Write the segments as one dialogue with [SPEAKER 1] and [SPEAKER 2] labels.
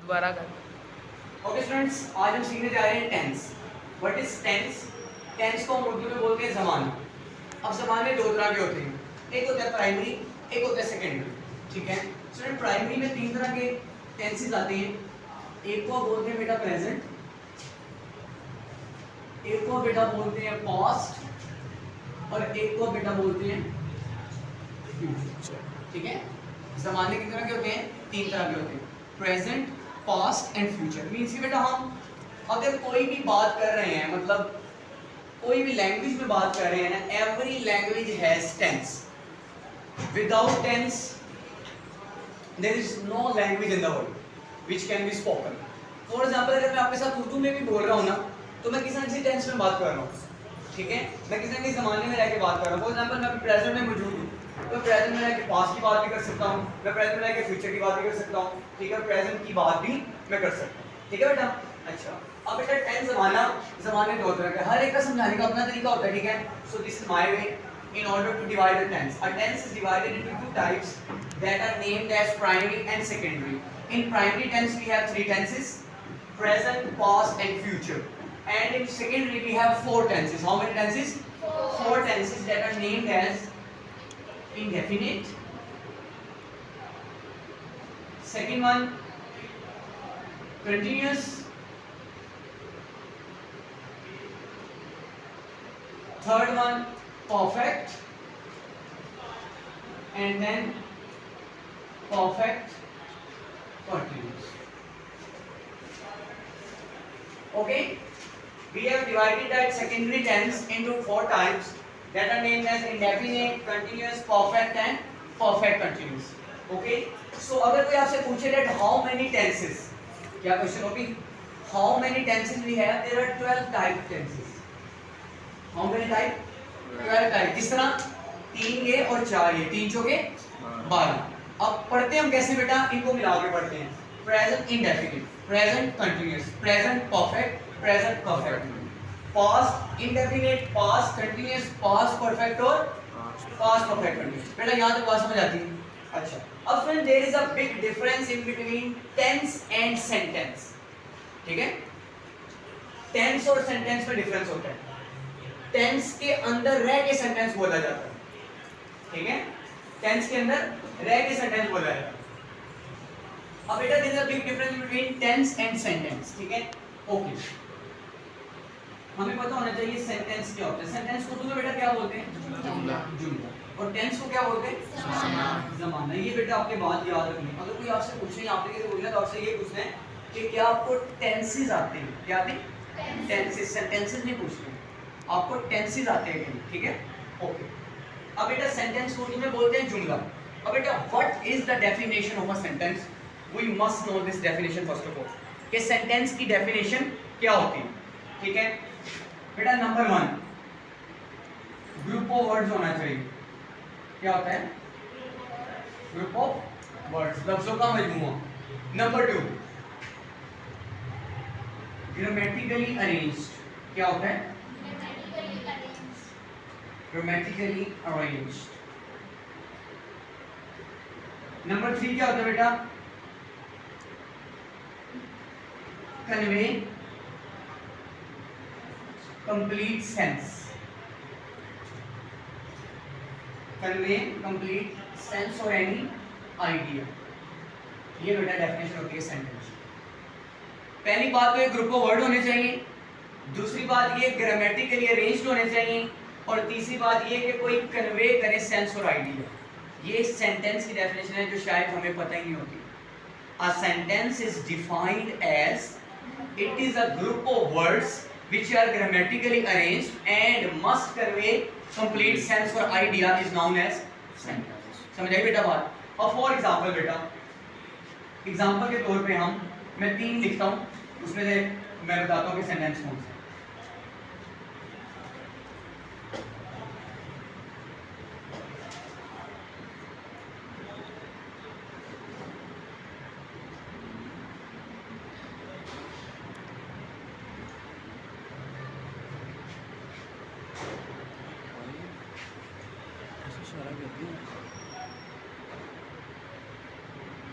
[SPEAKER 1] दोबारा कर।
[SPEAKER 2] Okay students, आज हम सीखने जा रहे हैं tense. What is tense? Tense को हम उर्दू में बोलते हैं ज़माना। अब ज़माने दो तरह के होते हैं, एक होता है प्राइमरी, एक होता है सेकेंडरी। ठीक है स्टूडेंट, प्राइमरी में तीन तरह के टेंसेस आते हैं। एक को बोलते हैं बेटा प्रेजेंट, एक को बेटा बोलते हैं पास्ट, और एक को बेटा बोलते हैं फ्यूचर। ठीक है, ज़माने कितने तरह के होते हैं? तीन तरह के होते हैं, present, past and future. Means कि बेटा हम अगर कोई भी बात कर रहे हैं, मतलब कोई भी लैंग्वेज में बात कर रहे हैं ना, every language has tense. Without tense there is no language in the world which can be spoken. For example, अगर मैं आपके साथ उर्दू में भी बोल रहा हूँ ना, तो मैं किसी न किसी टेंस में बात कर रहा हूँ। ठीक है, मैं किसी न किसी ज़माने में रह के बात कर रहा हूँ। फॉर एग्जांपल, मैं अभी प्रेजेंट में मौजूद हूँ, तो मैं प्रेजेंट में रह के पास्ट की बात भी कर सकता हूँ, मैं प्रेजेंट में रह के फ्यूचर की बात भी कर सकता हूँ। ठीक है, प्रेजेंट की बात भी मैं कर सकता हूँ। ठीक है बेटा। अच्छा, अब बेटा टेंस ज़माने दो तरह के, हर एक का समझाने का अपना तरीका होता है। ठीक है, so this is my way in order to divide a tense. A tense is divided into two types that are named as primary and secondary. In primary tense we have three tenses: present, past and future. And in secondary we have four tenses. How many tenses? Four tenses that are named as indefinite. Second one, continuous. Third one, perfect. And then perfect continuous. Okay, we have divided that secondary tense into four types that are named as indefinite, continuous, perfect and perfect continuous. Okay, so अगर कोई आपसे पूछे that how many tenses, क्या question होगी? How many tenses we have? There are 12 type tenses. How many type? 12 type. किस तरह? तीन ये और चार ये, तीन चौके 12। अब पढ़ते हम कैसे बेटा? इनको मिला के पढ़ते हैं। Present indefinite, present continuous, present perfect, present perfect, past indefinite, past continuous, past perfect और पास्ट परफेक्ट कंटिन्यूअस। बेटा यहाँ तक बात समझ आती है? अच्छा, अब friend there is a big difference in between tense and sentence. ठीक है, टेंस और सेंटेंस में डिफरेंस होता है। टेंस के अंदर रह के सेंटेंस बोला जाता है। ठीक है, टेंस के अंदर रह के सेंटेंस बोला जाता है। अब बेटा there is a big difference between tense and sentence. ठीक है, ओके, हमें पता होना चाहिए सेंटेंस क्या होता है। सेंटेंस को उर्दू में बेटा क्या बोलते हैं? जुमला। जुमला। और टेंस को क्या बोलते हैं? ज़माना। ये बेटा आपके बात याद रखनी। अगर कोई आपसे पूछे, आपने किसी बोला तो आपसे ये पूछना है कि क्या आपको टेंसेस आते हैं? क्या आते हैं? टेंसेस। सेंटेंसेस नहीं पूछते, आपको टेंसेस आते हैं कहीं। ठीक है, ओके। अब बेटा सेंटेंस को उर्दू में बोलते हैं जुमला। अब बेटा what is the definition of a sentence? We must know this definition first of all, कि सेंटेंस की डेफिनेशन क्या होती है। ठीक है बेटा, नंबर 1, ग्रुप ऑफ वर्ड्स होना चाहिए। क्या होता है? ग्रुप ऑफ वर्ड्स, लफ्जों का मजमूआ। Number 2, grammatically arranged. क्या होता है? Grammatically arranged. नंबर 3 क्या होता है बेटा? Convey complete sense. Convey complete sense और एनी आइडिया। ये बेटा डेफिनेशन होती है सेंटेंस। पहली बात तो ये ग्रुप ऑफ वर्ड होने चाहिए, दूसरी बात ये ग्रामेटिकली अरेंज्ड होने चाहिए, और तीसरी बात ये कि कोई कन्वे करे सेंस और आइडिया। ये सेंटेंस की डेफिनेशन है जो शायद हमें पता ही नहीं होती। A sentence is defined as it is a group of words which are grammatically arranged and must convey complete sense or idea is known as sentence. समझ आई बेटा बात? और फॉर एग्जाम्पल बेटा, एग्जाम्पल के तौर पे मैं 3 लिखता हूँ, उसमें से मैं बताता हूँ कि सेंटेंस कौन सा।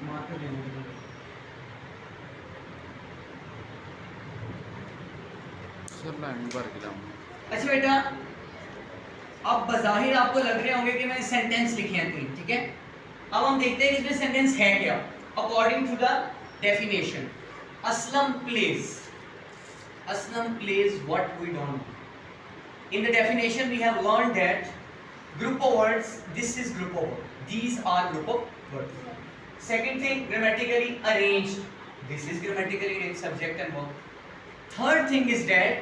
[SPEAKER 2] मार्कर लेने के लिए अच्छा बेटा, अब बज़ाहिर आपको लग रहे होंगे कि मैंने सेंटेंस लिखे हैं तीन, ठीक है। अब हम देखते हैं कि इसमें सेंटेंस है क्या। According to the definition, Aslam plays what we don't know. In the definition we have learned that group of words, this is group of words, these are group of words. Second thing, grammatically arranged, this is grammatically arranged, subject and verb. Third thing is that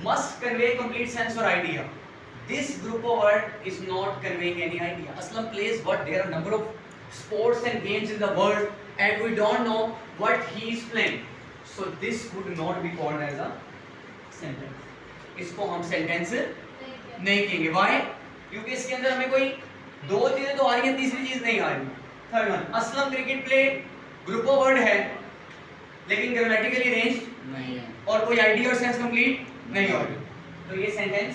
[SPEAKER 2] must convey complete sense or idea. This group of word is not conveying any idea. Aslam plays what, there are number of sports and games in the world and we don't know what he is playing, so this would not be called as a sentence. इसको हम sentence नहीं कहेंगे। Y? क्योंकि इसके अंदर हमें कोई दो चीजें तो आ रही हैं, तीसरी चीज नहीं आ रही। Third one, Aslam cricket play group of word है लेकिन ग्रामेटिकली अरेंज नहीं है और कोई आइडिया और सेंस कंप्लीट नहीं हो रही, तो ये सेंटेंस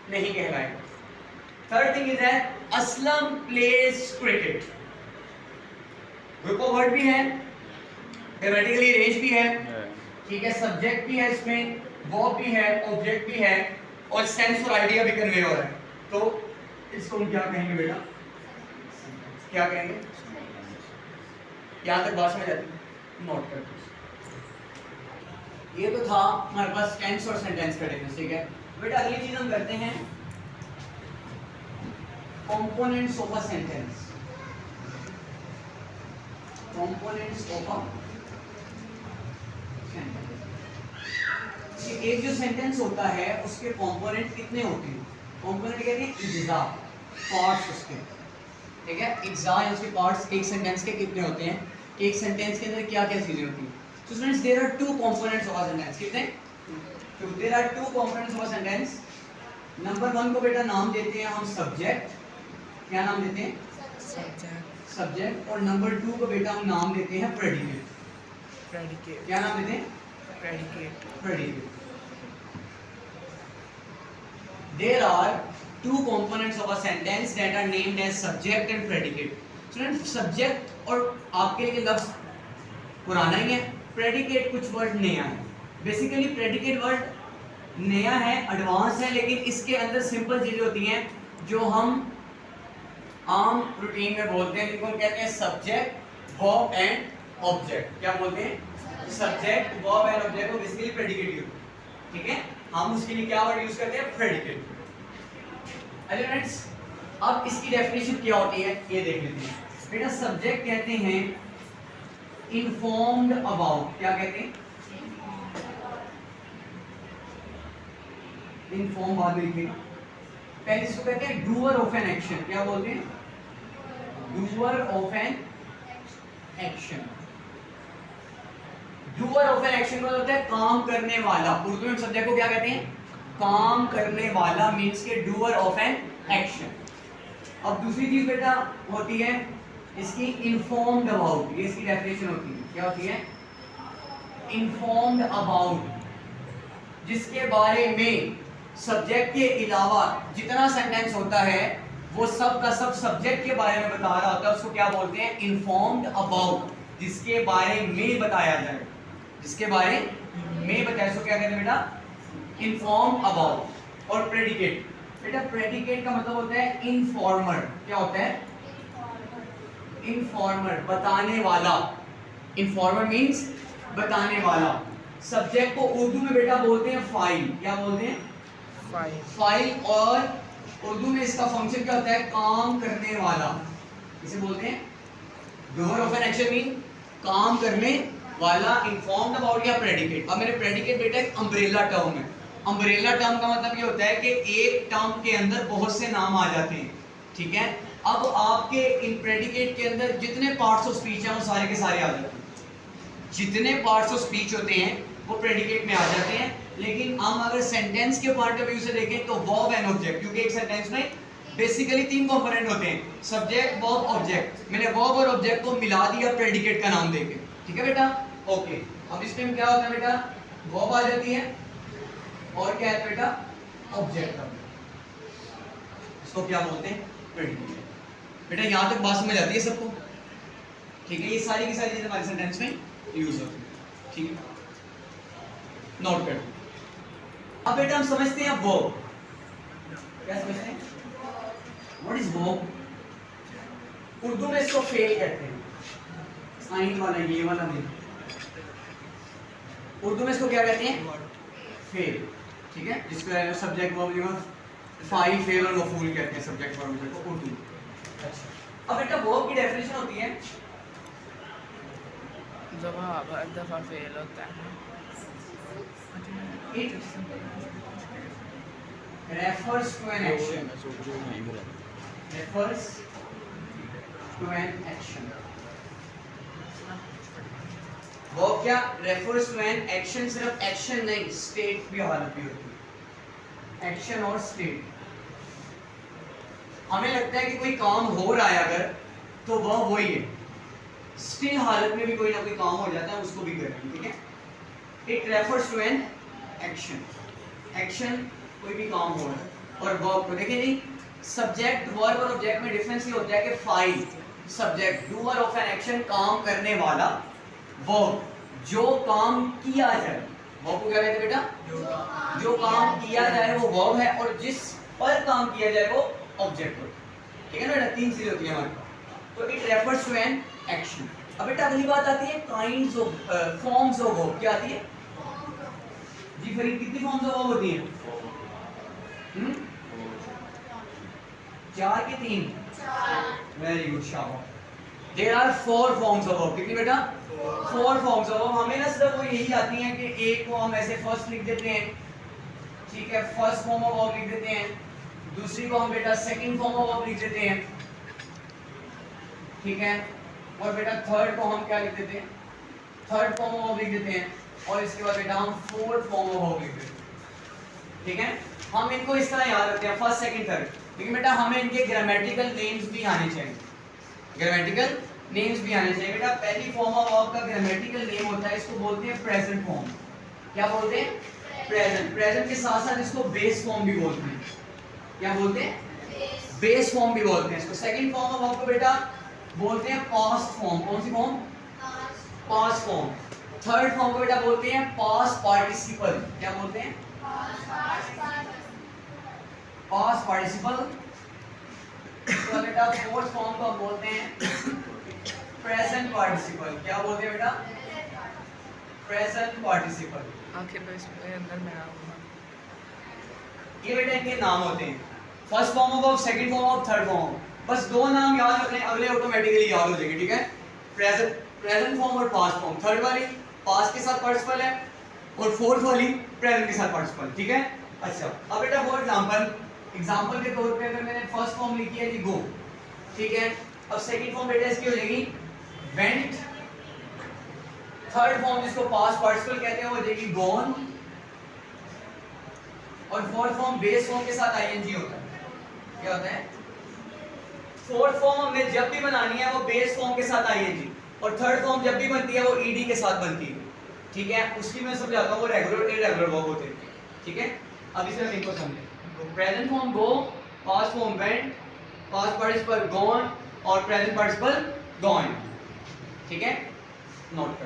[SPEAKER 2] नहीं कहलाएगा। Third thing is that Aslam pledge cricket, group of word भी है, ग्रामेटिकली अरेंज भी है, ठीक है, सब्जेक्ट भी है, इसमें वर्ब भी है, ऑब्जेक्ट भी है और सेंस और आइडिया भी कन्वे हो रहा है, तो इसको हम क्या कहेंगे बेटा? क्या कहेंगे? यहां तक बात समझ आती है? नोट कर दो। ये तो था हमारे पास टेंस और सेंटेंस का डिफरेंस, ठीक है बेटा। अगली चीज हम करते हैं components of a sentence. Components of a sentence, एक जो सेंटेंस होता है उसके कंपोनेंट कितने होते हैं? कंपोनेंट कहते हैं इज्जा, पार्ट्स उसके, ठीक है। इज्जा या उसके पार्ट्स एक सेंटेंस के कितने होते हैं कि एक सेंटेंस के अंदर क्या क्या चीजें होती हैं। So students, there are two components of a sentence. कितने? तो there are two components of a sentence. Number one को बेटा नाम देते हैं हम सब्जेक्ट। क्या नाम देते हैं? सब्जेक्ट। और नंबर टू को बेटा हम नाम देते हैं प्रेडिकेट। क्या नाम देते हैं? Predicate. There are two components of a sentence that are named as subject and predicate. Students, subject और आपके लिए लफ्ज पुराना ही है, predicate कुछ वर्ड नया है। बेसिकली predicate वर्ड नया है, एडवांस है, लेकिन इसके अंदर सिंपल चीजें होती हैं जो हम आम रूटीन में बोलते हैं, जिनको हम कहते हैं सब्जेक्ट, वर्ब एंड ऑब्जेक्ट। क्या बोलते हैं? सब्जेक्ट, वर्ब एंड ऑब्जेक्ट को बेसिकली प्रेडिकेट यूज, ठीक है। हम उसके लिए क्या वर्ड यूज करते हैं? प्रेडिकेट। अच्छा फ्रेंड्स, अब इसकी डेफिनेशन क्या होती है ये देख लेते हैं बेटा। सब्जेक्ट कहते हैं इन्फॉर्म्ड अबाउट। क्या कहते हैं? इन्फॉर्म बाद में लिखेंगे। पहले इसको कहते हैं डूअर ऑफ एन एक्शन। क्या बोलते हैं? Doer of an action. Doer of an action मतलब होता है काम करने वाला। उर्दू में सब्जेक्ट को क्या कहते हैं? काम करने वाला, मींस के डूअर ऑफ एन एक्शन। अब दूसरी चीज बेटा होती है इसकी इन्फॉर्म्ड अबाउट। ये इसकी डेफिनेशन होती है। क्या होती है? इन्फॉर्म्ड अबाउट, जिसके बारे में सब्जेक्ट के अलावा जितना सेंटेंस होता है वो सब का सब सब्जेक्ट के बारे में बता रहा होता है, उसको क्या बोलते हैं? Informed about. जिसके बारे में बताया जाए, जिसके बारे में बताया, इसको क्या कहते हैं बेटा? Inform about. और प्रेडिकेट बेटा, प्रेडिकेट का मतलब होता है इनफॉर्मर। क्या होता है? इनफॉर्मर, बताने वाला। इनफॉर्मर मींस बताने वाला। सब्जेक्ट को उर्दू में बेटा बोलते हैं फाइल। क्या बोलते हैं? फाइल। और उर्दू में इसका फंक्शन क्या होता है? काम करने वाला। इसे बोलते हैं doer of an action, mean काम करने वाला। इन्फॉर्म्ड अबाउट या प्रेडिकेट। अब मेरे प्रेडिकेट बेटा एक अम्ब्रेला टर्म है। अम्ब्रेला टर्म का मतलब ये होता है कि एक टर्म के अंदर बहुत से नाम आ जाते हैं, ठीक है। अब आपके इन प्रेडिकेट के अंदर जितने पार्ट्स ऑफ स्पीच हैं वो सारे के सारे आ जाते हैं। जितने पार्ट्स ऑफ स्पीच होते हैं वो प्रेडिकेट में आ जाते हैं। लेकिन हम अगर सेंटेंस के पॉइंट ऑफ व्यू से देखें तो वर्ब एंड ऑब्जेक्ट, क्योंकि एक सेंटेंस में बेसिकली तीन कंपोनेंट होते हैं, सब्जेक्ट, वर्ब, ऑब्जेक्ट। मैंने वर्ब और ऑब्जेक्ट को मिला दिया प्रेडिकेट का नाम देके, ठीक है बेटा। ओके, अब इसमें क्या होता है बेटा? वर्ब आ जाती है और क्या है बेटा? ऑब्जेक्ट। इसको क्या बोलते हैं? प्रेडिकेट। बेटा यहाँ तक बात समझ आती है सबको? ठीक है, ये सारी की सारी चीजें हमारे सेंटेंस में यूज होती है, ठीक है। नोट कर अब बेटा हम समझते हैं वर्ब। क्या समझते हैं? What is verb? उर्दू में इसको फेल कहते हैं। साइन वाला ये वाला नहीं, उर्दू में इसको क्या कहते हैं? फेल। ठीक है, जिसको सब्जेक्ट वर्ब फाइल फेल और मफूल कहते हैं सब्जेक्ट वर्ब को उर्दू। अच्छा, अब बेटा वर्ब की डेफिनेशन होती है
[SPEAKER 3] जब हर दफा फेल होता है
[SPEAKER 2] it refers to an action, refers to an action। Verb क्या? refers to an action। सिर्फ एक्शन नहीं, स्टेट भी हालत भी होती है, एक्शन और स्टेट। हमें लगता है कि कोई काम हो रहा है अगर, तो वह वही है, स्टिल हालत में भी कोई ना कोई काम हो जाता है, उसको भी करेंगे। ठीक है, it refers to an action, action कोई भी काम हो रहा है। और वर्ब को देखिए जी, सब्जेक्ट वर्ब और ऑब्जेक्ट में डिफरेंस ये होता है कि file subject doer of an action, काम करने वाला, वर्ब जो काम किया जाए। वर्ब को क्या कहते हैं बेटा? जो काम किया जाए वो वर्ब है, और जिस पर काम किया जाए वो ऑब्जेक्ट होता है। ठीक है ना बेटा, तीन चीजें होती हैं हमारे पास। तो it refers to an action. अब बेटा अगली बात आती है kinds of forms of verb. क्या आती है जी फरीद? कितनी फॉर्म्स ऑफ वर्ब होती हैं? 4 की 3? वेरी गुड, शाबाश। There are 4 forms of verb. कितनी बेटा? 4 फॉर्म्स ऑफ वर्ब। हमें ना सिर्फ वो यही आती हैं कि एक को हम ऐसे फर्स्ट लिख देते हैं, ठीक है, फर्स्ट फॉर्म ऑफ वर्ब लिख देते हैं, दूसरी को हम बेटा सेकंड फॉर्म ऑफ वर्ब लिख देते हैं, ठीक है, और बेटा थर्ड को हम क्या लिख देते हैं? थर्ड फॉर्म ऑफ वर्ब लिख देते हैं, और इसके बाद बेटा हम फोर्थ फॉर्म ऑफ वर्ब लिख देते हैं। ठीक है, हम इनको इस तरह याद रखते हैं, फर्स्ट सेकंड थर्ड। लेकिन बेटा हमें इनके ग्रामेटिकल नेम्स भी आने चाहिए, ग्रामेटिकल नेम्स भी आने चाहिए। बेटा पहली फॉर्म ऑफ वर्ब का ग्रामेटिकल नेम होता है, इसको बोलते हैं प्रेजेंट फॉर्म। क्या बोलते हैं? प्रेजेंट। प्रेजेंट के साथ साथ इसको बेस फॉर्म भी बोलते हैं। क्या बोलते हैं? बेस फॉर्म भी बोलते हैं इसको। सेकंड फॉर्म ऑफ वर्ब को बेटा बोलते हैं पास्ट फॉर्म। कौन सी form? Past form. Third form को बेटा बोलते हैं पास्ट पार्टिसिपल। क्या बोलते हैं? Past participle. तो बेटा फोर्थ फॉर्म को हम बोलते हैं प्रेजेंट पार्टिसिपल। क्या बोलते हैं बेटा? Present participle.
[SPEAKER 3] आखिर में इसमें अंदर मैं आऊंगा।
[SPEAKER 2] ये बेटा इनके नाम होते हैं, first form of verb, second form of, third form. बस दो नाम याद रख लें, अगले ऑटोमेटिकली याद हो जाएंगे। ठीक है, प्रेजेंट फॉर्म और पास्ट फॉर्म। थर्ड वाली पास्ट के साथ पार्टिसिपल है, और फोर्थ वाली प्रेजेंट के साथ पार्टिसिपल। ठीक है, अच्छा अब बेटा फॉर एग्जांपल के तौर पे अगर मैंने फर्स्ट फॉर्म लिखी है जी गो, ठीक है, अब सेकंड फॉर्म बेटा इसकी हो जाएगी वेंट। थर्ड फॉर्म जिसको पास्ट पार्टिसिपल कहते हैं वो हो जाएगी गॉन, और फोर्थ फॉर्म बेस फॉर्म के साथ आईएनजी होता है। क्या होता है? फोर्थ फॉर्म हमें जब भी बनानी है वो बेस फॉर्म के साथ आईएनजी, और थर्ड फॉर्म जब भी बनती है वो ईडी के साथ बनती है। ठीक है, उसकी मैं समझाता हूँ, वो रेगुलर इरेगुलर वर्ब होते हैं। ठीक है, अब इसे हम इनको समझें। Present form go, past form went, past participle gone, और प्रेजेंट पार्टिसिपल गॉन। ठीक है, नोट कर